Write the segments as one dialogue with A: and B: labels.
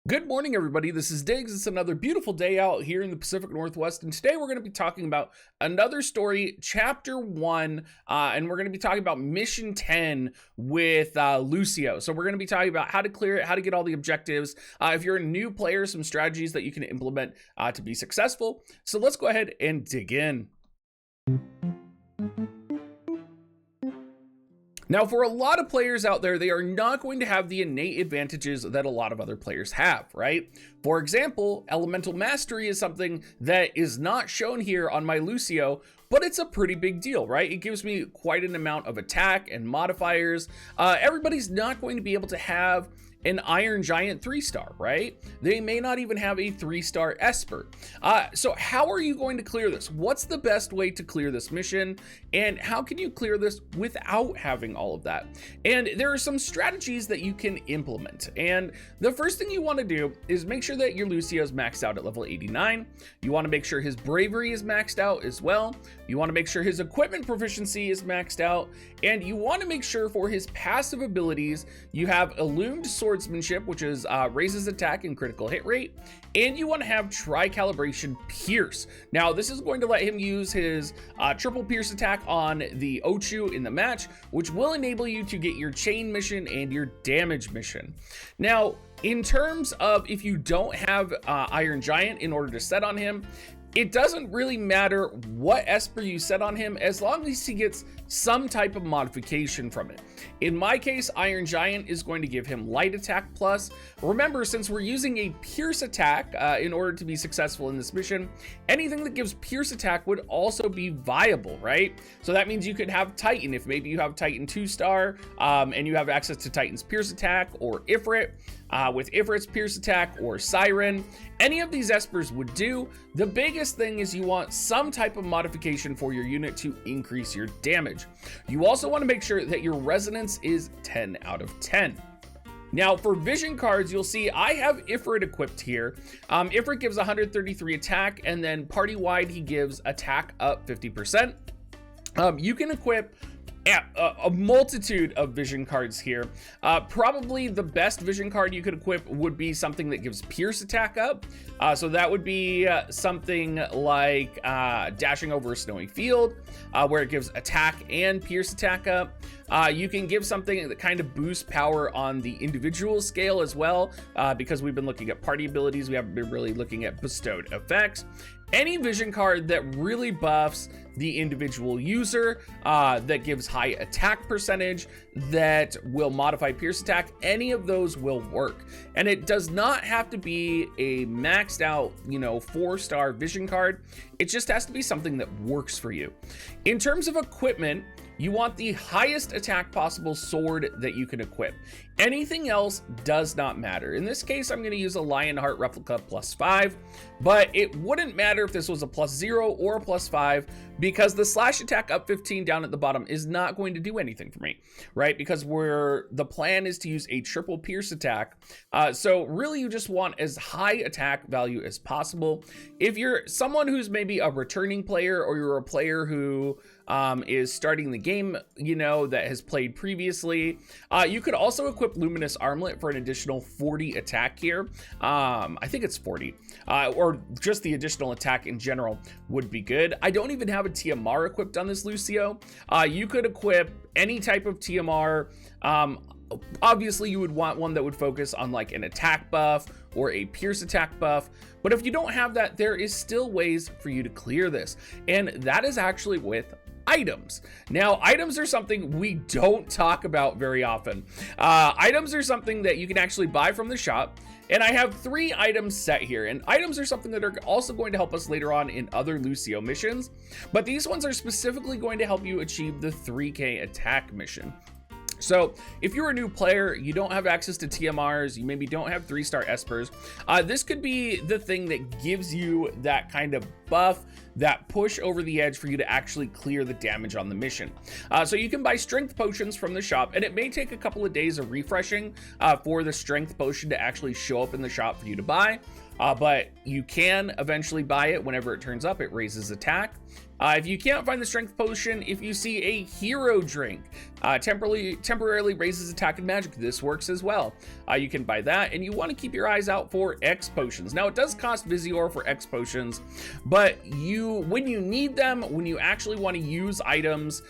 A: Good morning, everybody. This is Diggs. It's another beautiful day out here in the Pacific Northwest, and today we're going to be talking about another story, Chapter 1, and we're going to be talking about Mission 10 with Lucio. So we're going to be talking about how to clear it, how to get all the objectives. If you're a new player, some strategies that you can implement to be successful. So let's go ahead and dig in. Now, for a lot of players out there, they are not going to have the innate advantages that a lot of other players have, right? For example, Elemental Mastery is something that is not shown here on my Lucio, but it's a pretty big deal, right? It gives me quite an amount of attack and modifiers. Everybody's not going to be able to have an Iron Giant 3-star, right? They may not even have a 3-star Esper. So how are you going to clear this? What's the best way to clear this mission? And how can you clear this without having all of that? And there are some strategies that you can implement. And the first thing you want to do is make sure that your Lucio is maxed out at level 89. You want to make sure his bravery is maxed out as well. You want to make sure his equipment proficiency is maxed out. And you want to make sure for his passive abilities, you have Illumined Swordsmanship, which is raises attack and critical hit rate, and you want to have Tri-Calibration Pierce. Now, this is going to let him use his triple pierce attack on the Ochu in the match, which will enable you to get your chain mission and your damage mission. Now, in terms of if you don't have Iron Giant in order to set on him, it doesn't really matter what Esper you set on him as long as he gets some type of modification from it. In my case, Iron Giant is going to give him light attack plus. Remember, since we're using a pierce attack in order to be successful in this mission, anything that gives pierce attack would also be viable, right? So that means you could have Titan if maybe you have Titan 2-star and you have access to Titan's pierce attack, or Ifrit with Ifrit's pierce attack, or Siren. Any of these Espers would do. The biggest thing is you want some type of modification for your unit to increase your damage. You also want to make sure that your resonance is 10 out of 10. Now, for vision cards, you'll see I have Ifrit equipped here. Ifrit gives 133 attack, and then party-wide, he gives attack up 50%. You can equip a multitude of vision cards here. Probably the best vision card you could equip would be something that gives pierce attack up. So that would be something like dashing over a snowy field, where it gives attack and pierce attack up. You can give something that kind of boosts power on the individual scale as well, because we've been looking at party abilities. We haven't been really looking at bestowed effects. Any vision card that really buffs the individual user, that gives high attack percentage, that will modify pierce attack, any of those will work. And it does not have to be a maxed out, 4-star vision card. It just has to be something that works for you. In terms of equipment, you want the highest attack possible sword that you can equip. Anything else does not matter. In this case, I'm going to use a Lionheart replica +5, but it wouldn't matter if this was a +0 or a +5, because the slash attack up 15 down at the bottom is not going to do anything for me, right? Because the plan is to use a triple pierce attack. So really you just want as high attack value as possible. If you're someone who's maybe a returning player, or you're a player who is starting the game, that has played previously, you could also equip Luminous Armlet for an additional 40 attack here. I think it's 40, or just the additional attack in general would be good. I don't even have a TMR equipped on this Lucio. You could equip any type of TMR. Obviously you would want one that would focus on like an attack buff or a pierce attack buff, but if you don't have that, there is still ways for you to clear this, and that is actually with items. Now, items are something we don't talk about very often. Items are something that you can actually buy from the shop, and I have 3 items set here, and items are something that are also going to help us later on in other Lucio missions, but these ones are specifically going to help you achieve the 3K attack mission. So if you're a new player, you don't have access to TMRs, you maybe don't have 3-star Espers, this could be the thing that gives you that kind of buff, that push over the edge for you to actually clear the damage on the mission. So you can buy strength potions from the shop, and it may take a couple of days of refreshing for the strength potion to actually show up in the shop for you to buy. but you can eventually buy it whenever it turns up. It raises attack. If you can't find the strength potion, if you see a hero drink, temporarily raises attack and magic, this works as well. You can buy that, and you want to keep your eyes out for X potions. Now, it does cost Visior for X potions, but when you need them, when you actually want to use items,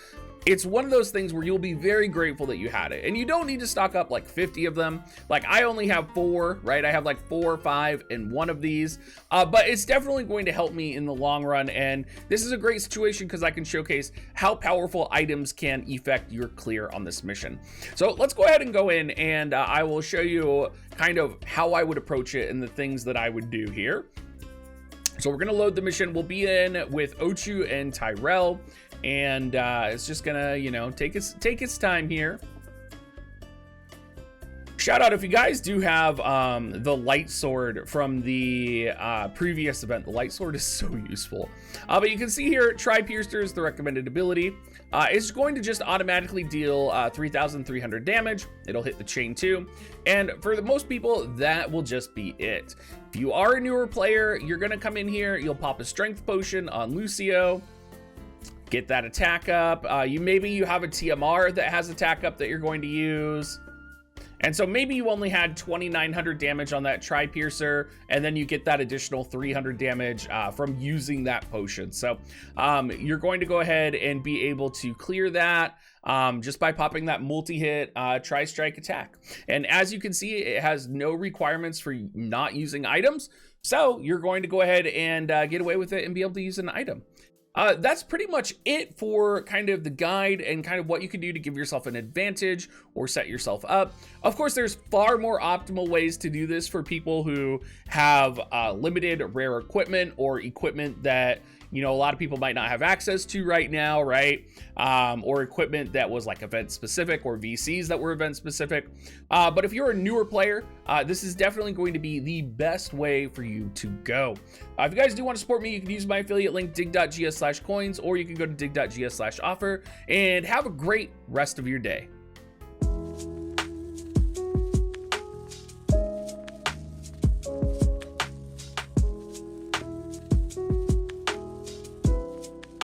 A: it's one of those things where you'll be very grateful that you had it, and you don't need to stock up like 50 of them. Like, I only have 4, right? I have like 4 or 5 in one of these, but it's definitely going to help me in the long run, and this is a great situation because I can showcase how powerful items can affect your clear on this mission. So let's go ahead and go in, and I will show you kind of how I would approach it and the things that I would do here. So we're gonna load the mission. We'll be in with Ochu and Tyrell, and it's just gonna, you know, take its time here. Shout out if you guys do have the light sword from the previous event. The light sword is so useful. But you can see here, Tri-Piercer is the recommended ability. It's going to just automatically deal 3,300 damage. It'll hit the chain too. And for the most people, that will just be it. If you are a newer player, you're gonna come in here, you'll pop a strength potion on Lucio, get that attack up. Maybe you have a TMR that has attack up that you're going to use. And so maybe you only had 2,900 damage on that Tri-Piercer, and then you get that additional 300 damage from using that potion. So you're going to go ahead and be able to clear that just by popping that multi-hit Tri-Strike attack. And as you can see, it has no requirements for not using items. So you're going to go ahead and get away with it and be able to use an item. That's pretty much it for kind of the guide and kind of what you can do to give yourself an advantage or set yourself up. Of course, there's far more optimal ways to do this for people who have limited rare equipment or equipment that, you know, a lot of people might not have access to right now, right? Or equipment that was like event specific, or VCs that were event specific. But if you're a newer player, this is definitely going to be the best way for you to go. If you guys do want to support me, you can use my affiliate link, dig.gs/coins, or you can go to dig.gs/offer, and have a great rest of your day.